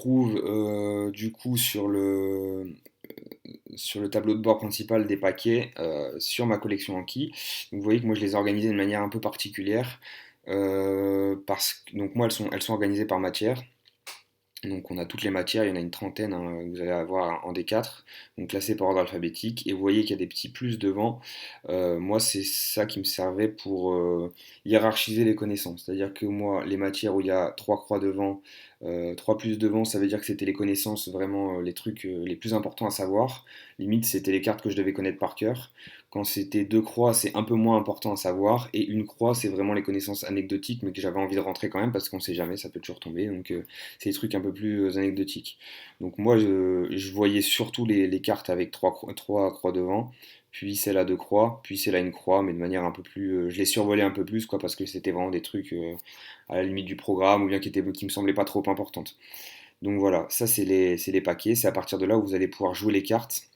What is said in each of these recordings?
retrouve du coup sur le tableau de bord principal des paquets sur ma collection Anki. Donc vous voyez que moi je les ai organisés de manière un peu particulière. Donc moi elles sont organisées par matière. Donc on a toutes les matières, il y en a une trentaine, hein, que vous allez avoir en D4, donc classées par ordre alphabétique, et vous voyez qu'il y a des petits plus devant. Moi c'est ça qui me servait pour hiérarchiser les connaissances, c'est-à-dire que moi les matières où il y a trois croix devant, trois plus devant, ça veut dire que c'était les connaissances, vraiment les trucs les plus importants à savoir, limite c'était les cartes que je devais connaître par cœur. Quand c'était deux croix, c'est un peu moins important à savoir, et une croix, c'est vraiment les connaissances anecdotiques, mais que j'avais envie de rentrer quand même, parce qu'on sait jamais, ça peut toujours tomber, donc c'est des trucs un peu plus anecdotiques. Donc moi, je voyais surtout les cartes avec trois croix devant, puis celle à deux croix, puis celle à une croix, mais de manière un peu plus... je les survolais un peu plus, quoi, parce que c'était vraiment des trucs à la limite du programme, ou bien qui me semblaient pas trop importantes. Donc voilà, ça c'est les paquets, c'est à partir de là où vous allez pouvoir jouer les cartes.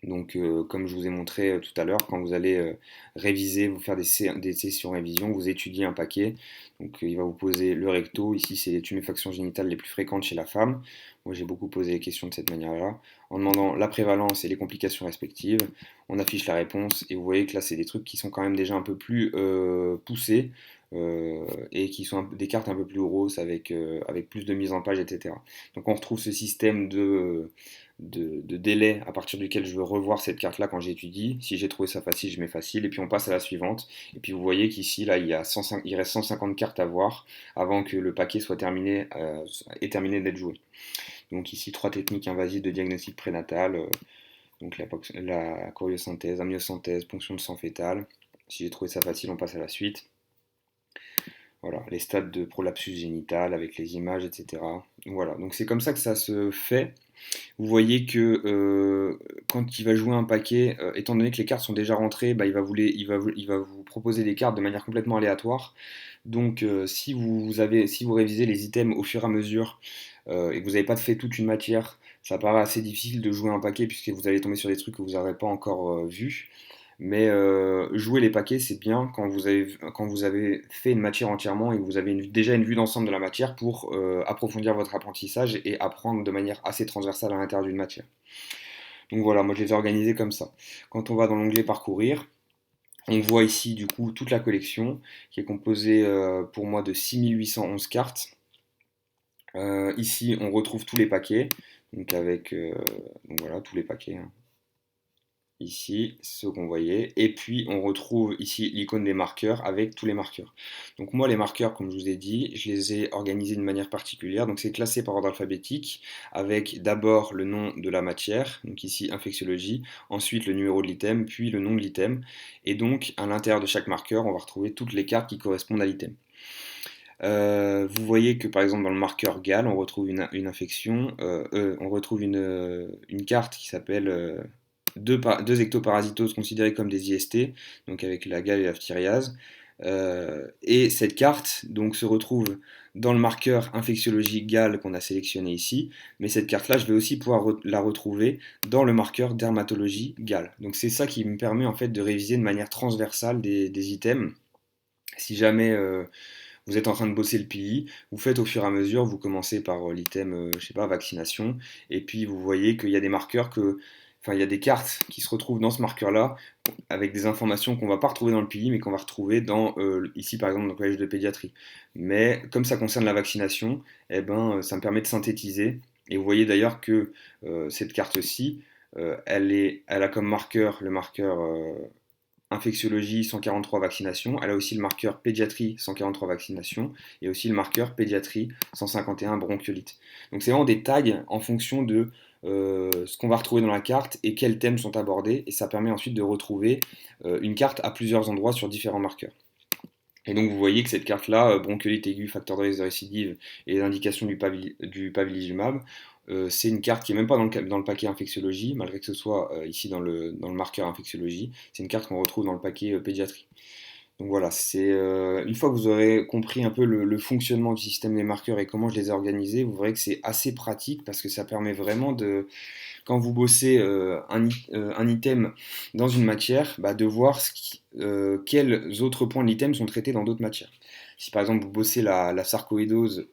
Donc, comme je vous ai montré tout à l'heure, quand vous allez réviser, vous faire des sessions révision, vous étudiez un paquet. Donc, il va vous poser le recto. Ici, c'est les tuméfactions génitales les plus fréquentes chez la femme. Moi, j'ai beaucoup posé les questions de cette manière-là. En demandant la prévalence et les complications respectives, on affiche la réponse. Et vous voyez que là, c'est des trucs qui sont quand même déjà un peu plus poussés. Et qui sont des cartes un peu plus grosses avec plus de mise en page, etc. Donc on retrouve ce système de délai à partir duquel je veux revoir cette carte-là quand j'étudie. Si j'ai trouvé ça facile, je mets facile, et puis on passe à la suivante. Et puis vous voyez qu'ici, là, il reste 150 cartes à voir avant que le paquet soit terminé, ait terminé d'être joué. Donc ici, trois techniques invasives de diagnostic prénatal, donc la choriosynthèse, amniosynthèse, ponction de sang fœtal. Si j'ai trouvé ça facile, on passe à la suite. Voilà, les stades de prolapsus génital avec les images, etc. Voilà, donc c'est comme ça que ça se fait. Vous voyez que quand il va jouer un paquet, étant donné que les cartes sont déjà rentrées, bah, il va vous proposer des cartes de manière complètement aléatoire. Donc si vous révisez les items au fur et à mesure et que vous n'avez pas fait toute une matière, ça paraît assez difficile de jouer un paquet puisque vous allez tomber sur des trucs que vous n'aurez pas encore vus. Mais jouer les paquets, c'est bien quand vous avez fait une matière entièrement et que vous avez déjà une vue d'ensemble de la matière pour approfondir votre apprentissage et apprendre de manière assez transversale à l'intérieur d'une matière. Donc voilà, moi je les ai organisés comme ça. Quand on va dans l'onglet parcourir, on voit ici du coup toute la collection qui est composée pour moi de 6 811 cartes. Ici on retrouve tous les paquets, donc voilà tous les paquets, hein. Ici, ce qu'on voyait, et puis on retrouve ici l'icône des marqueurs avec tous les marqueurs. Donc moi les marqueurs, comme je vous ai dit, je les ai organisés d'une manière particulière, donc c'est classé par ordre alphabétique, avec d'abord le nom de la matière, donc ici infectiologie, ensuite le numéro de l'item, puis le nom de l'item, et donc à l'intérieur de chaque marqueur, on va retrouver toutes les cartes qui correspondent à l'item. Vous voyez que par exemple dans le marqueur GAL, on retrouve une infection, on retrouve une carte qui s'appelle deux ectoparasitoses considérées comme des IST, donc avec la gale et la phthiriase. Et cette carte donc se retrouve dans le marqueur infectiologie gale qu'on a sélectionné ici, mais cette carte-là, je vais aussi pouvoir la retrouver dans le marqueur dermatologie gale. Donc c'est ça qui me permet en fait de réviser de manière transversale des items. Si jamais vous êtes en train de bosser le PI, vous faites au fur et à mesure, vous commencez par l'item, je sais pas, vaccination, et puis vous voyez qu'il y a des marqueurs enfin il y a des cartes qui se retrouvent dans ce marqueur-là, avec des informations qu'on va pas retrouver dans le PI, mais qu'on va retrouver ici par exemple dans le collège de pédiatrie. Mais comme ça concerne la vaccination, eh ben, ça me permet de synthétiser, et vous voyez d'ailleurs que cette carte-ci, elle a comme marqueur le marqueur infectiologie 143 vaccinations, elle a aussi le marqueur pédiatrie 143 vaccinations et aussi le marqueur pédiatrie 151 bronchiolite. Donc c'est vraiment des tags en fonction de ce qu'on va retrouver dans la carte et quels thèmes sont abordés et ça permet ensuite de retrouver une carte à plusieurs endroits sur différents marqueurs. Et donc vous voyez que cette carte-là, bronchiolite aiguë, facteur de risque de récidive et les indications du pavlizumab, c'est une carte qui n'est même pas dans le paquet infectiologie, malgré que ce soit ici dans le marqueur infectiologie. C'est une carte qu'on retrouve dans le paquet pédiatrie. Donc voilà, une fois que vous aurez compris un peu le fonctionnement du système des marqueurs et comment je les ai organisés, vous verrez que c'est assez pratique parce que ça permet vraiment quand vous bossez un item dans une matière, bah, de voir quels autres points de l'item sont traités dans d'autres matières. Si par exemple vous bossez la sarcoïdose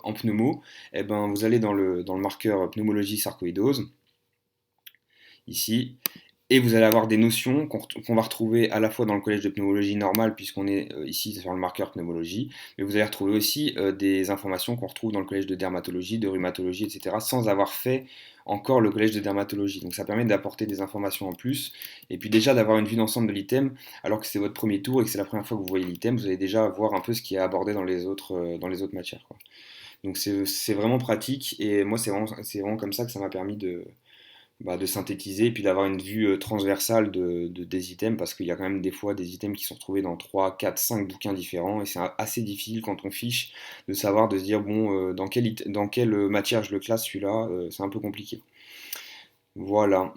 en pneumo, eh ben, vous allez dans le marqueur pneumologie sarcoïdose, ici, et vous allez avoir des notions qu'on va retrouver à la fois dans le collège de pneumologie normale, puisqu'on est ici sur le marqueur pneumologie, mais vous allez retrouver aussi des informations qu'on retrouve dans le collège de dermatologie, de rhumatologie, etc., sans avoir fait encore le collège de dermatologie. Donc ça permet d'apporter des informations en plus, et puis déjà d'avoir une vue d'ensemble de l'item, alors que c'est votre premier tour et que c'est la première fois que vous voyez l'item, vous allez déjà voir un peu ce qui est abordé dans les autres matières, quoi. Donc c'est vraiment pratique, et moi c'est vraiment comme ça que ça m'a permis de synthétiser et puis d'avoir une vue transversale des items, parce qu'il y a quand même des fois des items qui sont retrouvés dans 3 4 5 bouquins différents, et c'est assez difficile quand on fiche de savoir, de se dire bon, dans quelle matière je le classe celui-là, c'est un peu compliqué. Voilà.